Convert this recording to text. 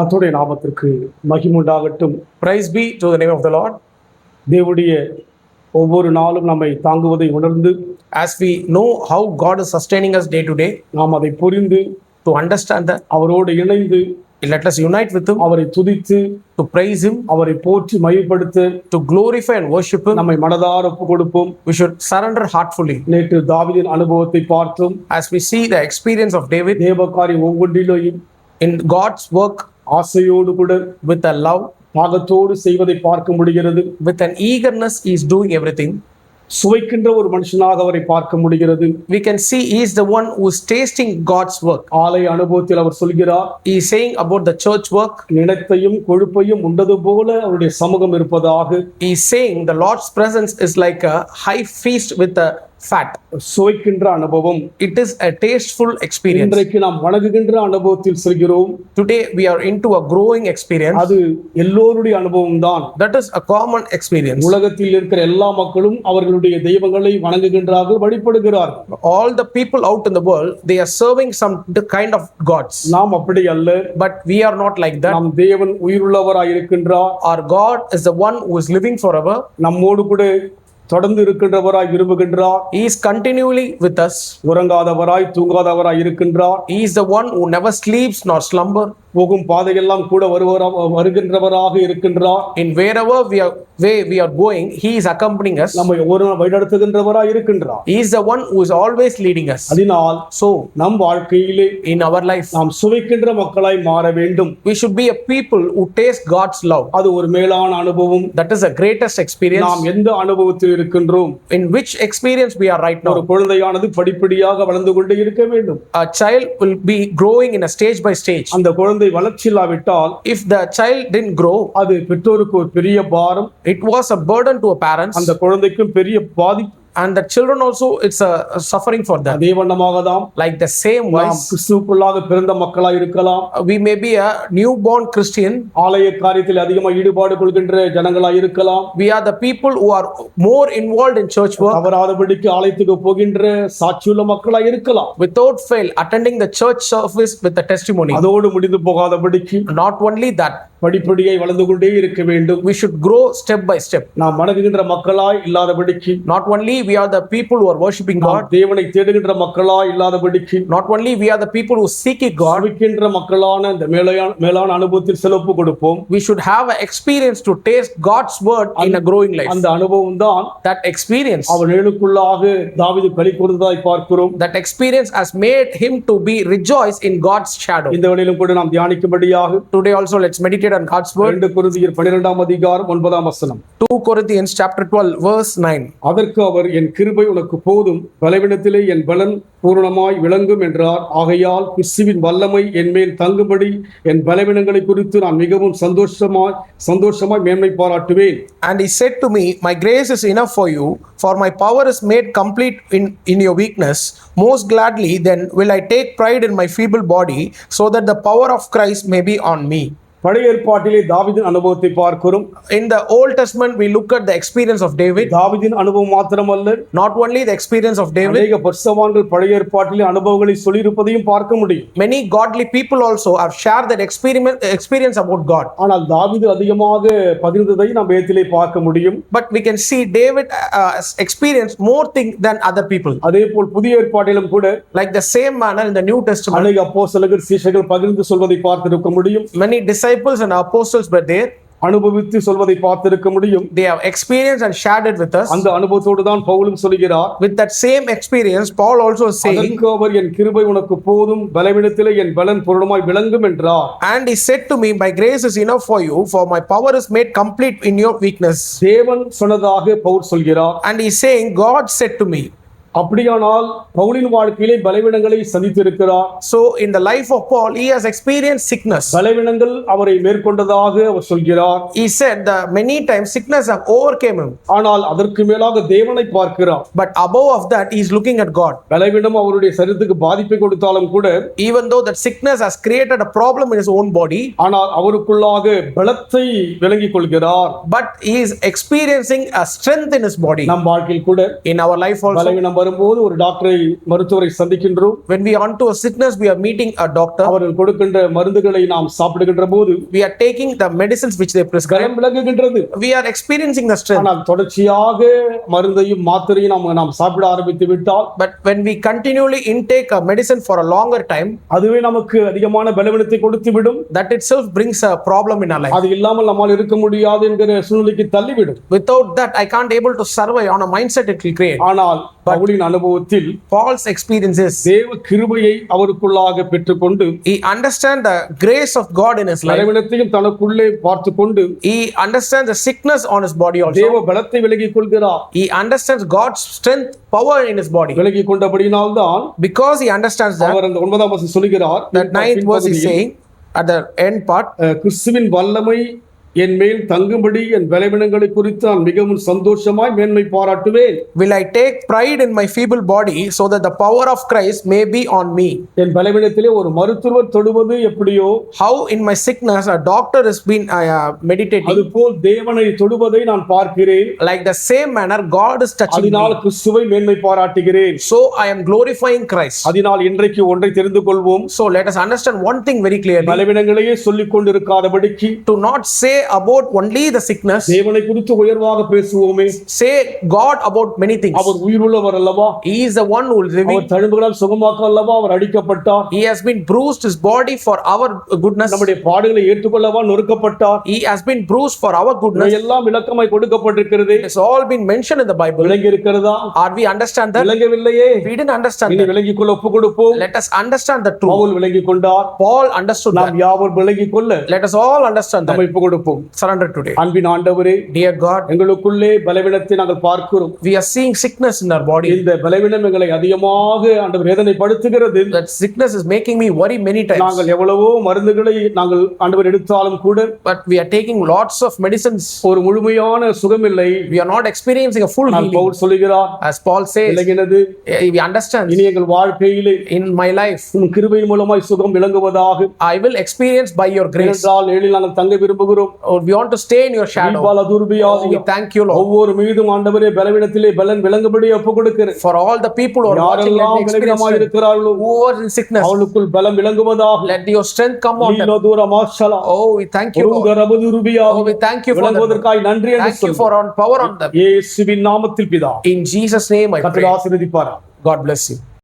கர்த்தருடைய நாமத்திற்கு மகிமை உண்டாகட்டும். Praise be to the name of the Lord. தேவனுடைய ஒவ்வொரு நாளும் நம்மை தாங்குவதை உணர்ந்து, As we know how God is sustaining us day to day, நாம் அதை புரிந்து to understand that, அவரோடு இணைந்து let us unite with Him, அவரை துதித்து to praise Him, அவரை போற்றி மகிமைப்படுத்த to glorify and worship Him. நம்மை மனதார ஒப்பு கொடுப்போம். We should surrender heartfully. நேற்று தாவீதின் அனுபவத்தை பார்த்தோம். As we see the experience of David தேவகாரியம் ஒவ்வொன்றிலும் in God's work ஆசையோடு கூட with a love, தாகத்தோடு செய்வதை பார்க்க முடிகிறது. with an eagerness, He is doing everything. சுவைக்கின்ற ஒரு மனுஷனாக அவரை பார்க்க முடிகிறது. We can see He is the one who is tasting God's work. ஆலய அனுபவத்தில் அவர் சொல்கிறார், He is saying about the church work. நிலத்தையும் கொழுப்பையும் உண்டது போல அவருடைய சமூகம் இருப்பதாக. He is saying the Lord's presence is like a high feast with a fat. சுவைக்கின்ற அனுபவம். It is a tasteful experience. இன்றைக்கு நாம் வணங்குகின்ற அனுபவத்தில் செல்கிறோம். Today we are into a growing experience. அது எல்லோருடைய அனுபவம் தான். That is a common experience. உலகத்தில் இருக்கிற எல்லா மக்களும் அவர்களுடைய தெய்வங்களை வணங்குகின்றார்கள், வழிபடுகிறார்கள். All the people out in the world, they are serving some kind of gods. நாம் அப்படி அல்ல. But we are not like that. நம் தேவன் உயிருள்ளவராய் இருக்கின்றார். Our God is the one who is living forever. நம்மோடு கூட தொடர்ந்து இருக்கின்றவராய் விரும்புகின்றார். He is continually with us. உறங்காதவராய் தூங்காதவராய் இருக்கின்றார். He is the one who never sleeps nor slumber. போகும் பாதையெல்லாம் கூட வருகின்றவராக இருக்கின்றார். In wherever we are going, He is accompanying us. நம்மை ஒரு வழிநடத்துகின்றவராய் இருக்கின்றார். He is the one who is always leading us. அதனால் So நம் வாழ்க்கையிலே in our life, நாம் சுவைக்கின்ற மக்களாய் மாற வேண்டும். we should be a people who taste God's love. அது ஒரு மேலான அனுபவம். That is the greatest experience. நாம் எந்த அனுபவத்தில் இருக்கின்றோம்? In which experience we are right now. ஒரு குழந்தையானது படிப்படியாக வளர்ந்து கொண்டே இருக்க வேண்டும். A child will be growing in a stage by stage. அந்த குழந்தை வளர்ச்சி இல்லாவிட்டால், if the child didn't grow, அது பெற்றோருக்கு ஒரு பெரிய பாரம். it was a burden to a parents. அந்த குழந்தைக்கும் பெரிய பாதிப்பு. And the children also, it's a suffering for them. அதே வண்ணமாகதான் Like the same நாம் wise, கிறிஸ்துவுக்குள்ளாக பிறந்த மக்களாய் இருக்கலாம். we may be a newborn Christian. ஆலய காரியத்தில் அதிகமாக ஈடுபாடு கொள்கின்ற ஜனங்களாய் இருக்கலாம். We are the people who are more involved in church work. தவறாதபடிக்கு ஆலயத்துக்கு போகின்ற சாட்சியுள்ள மக்களாய் இருக்கலாம். Without fail, attending the church service with a testimony. அதோடு முடிந்து போகாதபடிக்கு Not only that, படிப்படியாய் வளர்ந்து கொண்டே இருக்க வேண்டும். we should grow step by step. நாம் வணங்குகின்ற மக்களாய் இல்லாதபடிக்கு, Not only we are the people who are worshiping God. நாம் தேவனை தேடுகின்ற மக்களாய் இல்லாதபடிக்கு, Not only we are the people who seek God. சுவைக்கின்ற மக்களான இந்த மேலான அனுபவத்தில் செலவு கொடுப்போம். We should have an experience to taste God's word in a growing life. அந்த அனுபவம் தான் That experience, அவர் நிழலுக்குள்ளாக தாவீது களி கூர்ந்ததாய் பார்க்கிறோம். that experience has made him to be rejoice in God's shadow. இந்த வேளையிலும் கூட நாம் தியானிக்கும்படியாக Today also let's meditate on God's word. 2 கொரிந்தியர் 12ஆம் அதிகாரம் 9ஆம் வசனம். 2 Corinthians chapter 12 verse 9. அதற்கு அவர், என் கிருபை உனக்கு போதும், பலவீனத்திலே என் பலன் பூரணமாய் விளங்கும் என்றார். ஆகையால் கிறிஸ்துவின் வல்லமை என் மேல் தங்கும்படி என் பலவீனங்களை குறித்து நான் மிகவும் சந்தோஷமாய் மேன்மை பாராட்டுவேன். And he said to me, my grace is enough for you, for my power is made complete in your weakness. Most gladly then will I take pride in my feeble body, so that the power of Christ may be on me. பழைய ஏற்பாட்டிலே தாவீதின் அனுபவத்தை பார்க்கிறோம். In the Old Testament we look at the experience of David. தாவீதின் அனுபவம் மாத்திரமல்ல, Not only the experience of David, அநேக பரிசுத்தவான்கள் பழைய ஏற்பாட்டிலே அனுபவங்களை சொல்லியிருப்பதையும் பார்க்க முடியும். many godly people also have shared that experience about God. ஆனால் தாவீது அதிகமாக பகிர்ந்ததை நாம் வேதத்திலே பார்க்க முடியும். But we can see David experienced more things than other people. அதேபோல் புதிய ஏற்பாட்டிலும் கூட Like the same manner in the New Testament, அநேக அப்போஸ்தலர்கள் சீஷர்கள் பகிர்ந்து சொல்வதை பார்த்திருக்க முடியும். many disciples and apostles were there. அனுபவித்து சொல்வதை பார்த்திருக்க முடியும். They have experienced and shared it with us. அந்த அனுபவத்தோடு தான் பவுலும் சொல்கிறார். With that same experience, Paul also is saying, அதற்கு அவர், என் கிருபை உனக்கு போதும், பலவீனத்திலே என் பலன் பூரணமாய் விளங்கும் என்றார். and he said to me, my grace is enough for you, for my power is made complete in your weakness. தேவன் சொன்னதாக பவுல் சொல்கிறார். And he is saying, God said to me. அப்படியானால் பவுலின் வாழ்க்கையிலே பலவீனங்களை சந்தித்திருக்கிறார். So in the life of Paul, he has experienced sickness. பலவீனங்கள் அவரை மேற்கொண்டதாக அவர் சொல்கிறார். He said that many times sickness have overcame him. ஆனால் அதற்கு மேலாக தேவனை பார்க்கிறார். But above of that, he is looking at God. பலவீனம் அவருடைய சரீரத்துக்கு பாதிப்பை கொடுத்தாலும் கூட, Even though that sickness has created a problem in his own body, ஆனால் அவருக்குள்ளாக பலத்தை விளங்கிக் கொள்கிறார். but he is experiencing a strength in his body. நம் வாழ்க்கையில் கூட In our life also, பலவீனம் வரும்போது ஒரு டாக்டரை மருத்துவரை சந்திக்கின்றோம். When we are onto a sickness, we are meeting a doctor. அவர்கள் கொடுக்கின்ற மருந்துகளை நாம் சாப்பிடுகின்ற போது We are taking the medicines which they prescribe. பலம் விலகுகின்றது. We are experiencing the strength. ஆனால் தொடர்ச்சியாக மருந்தையும் மாத்திரையும் நாம் சாப்பிட ஆரம்பித்து விட்டால், But when we continually intake a medicine for a longer time, அதுவே நமக்கு அதிகமான பலவீனத்தை கொடுத்து விடும். that itself brings a problem in our life. அது இல்லாமல் நம்மால் இருக்க முடியாது என்கிற சூழ்நிலைக்கு தள்ளிவிடும். Without that, I can't able to survive on a mindset it will create. ஆனால் பவுலின் அனுபவத்தில் Paul's experiences, தேவ கிருபையை அவருக்குள்ளாக பெற்றுக்கொண்டு he understands the grace of God in his life. பலவீனத்தையும் தனக்குள்ளே பார்த்து கொண்டு He understands the sickness on his body also. தேவ பலத்தை விலகிக் கொள்கிறார். He understands God's strength, power in his body. விலகிக் கொண்டபடியினால்தான் Because he understands that, அவர் அந்த 9ஆம் வசனம் சொல்லுகிறார். that 9th verse is saying, at the end part, கிறிஸ்துவின் வல்லமை என் மேல் தங்கும்படி என் பலவீனங்களை குறித்து நான் மிகவும் சந்தோஷமாய் மேன்மை பாராட்டுவேன். will I take pride in my feeble body so that the power of Christ may be on me. என் பலவீனத்திலே ஒரு மருத்துவர் தொடுவது எப்படியோ, How in my sickness a doctor has been meditating, அதுபோல் தேவனை தொடுவதை நான் பார்க்கிறேன். like the same manner God is touching அதனால் me. கிறிஸ்துவை மேன்மை பாராட்டுகிறேன். So I am glorifying Christ. அதனால் இன்றைக்கு ஒன்றை தெரிந்து கொள்வோம். So let us understand one thing very clearly. பலவீனங்களையே சொல்லிக் கொண்டிருக்காதபடிக்கு To not say about only the sickness, தேவனை குறித்து உயர்வாக பேசுவோமே. say God about many things. அவர் உயிருள்ளவர் அல்லவா? He is the one who will reveal. அவர் தழும்புகளால் சுகமாக்க அல்லவா அவர் அடிக்கப்பட்டார்? He has been bruised his body for our goodness. நம்முடைய பாடுகளை ஏற்றுக்கொள்ளவா நொறுக்கப்பட்டார்? He has been bruised for our goodness. எல்லாம் விளக்கமாய் கொடுக்கப்பட்டிருக்கிறது. It's all been mentioned in the Bible. விளங்கி இருக்கிறதா? Are we understand that? விளங்கவில்லையே. We didn't understand இனி that. விளங்கிக் கொள்ள ஒப்பு கொடுப்போம். Let us understand the truth. Pavul விளங்கிக் கொண்டார். Paul understood that. நாம் யாவர் விளங்கிக் கொள்ள Let us all understand நம்ம that. ஒப்பு கொடுப்போம். Surrender today. அன்பின் ஆண்டவரே, Dear God, எங்களுக்குள்ளே பலவீனத்தை நாங்கள் பார்க்கிறோம். we are seeing sickness in our body. இந்த பலவீனம் எங்களை அதிகமாக ஆண்டவர் வேதனைப்படுத்துகிறது. That sickness is making me worry many times. நாங்கள் எவ்வளவோ மருந்துகளை நாங்கள் ஆண்டவர் எடுத்தாலும் கூட But we are taking lots of medicines. ஒரு முழுமையான சுகமில்லை. We are not experiencing a full நான் healing. பவுல் சொல்லுகிறார், As Paul says, விளங்கினது we understand இனி எங்கள் வாழ்க்கையிலே in my life, உம் கிருபையின் மூலமாய் சுகம் விளங்குவதாக. I will experience by your grace. ஏனென்றால் ஏழில் நாங்கள் தங்க விரும்புகிறோம். We want to stay in your shadow. தீபால துர்பியாதியம். We thank you, Lord. ஒவ்வொரு மீதும் ஆண்டவரே பலவீனத்திலே பலன் விளங்கும்படி ஒப்பு கொடுக்கிறேன். For all the people who are watching, let யாரெல்லாம் me experience பலவீனமாய் strength. இருக்கிறார்களோ Who are in sickness, அவளுக்குள் பலம் விளங்குவதாக. let your strength come on them. லீலோ தூரமாஷலா. Oh, we thank you, Lord. உருகரபது துர்பியாதியம். Oh, we thank you for that. விளங்குவதற்காய் நன்றி என்று Thank you சொல்லுங்கள். for on power on them. இயேசுவின் நாமத்தில் பிதா. In Jesus' name I கர்த்தர் pray. ஆசீர்வதிப்பாராக. God bless you.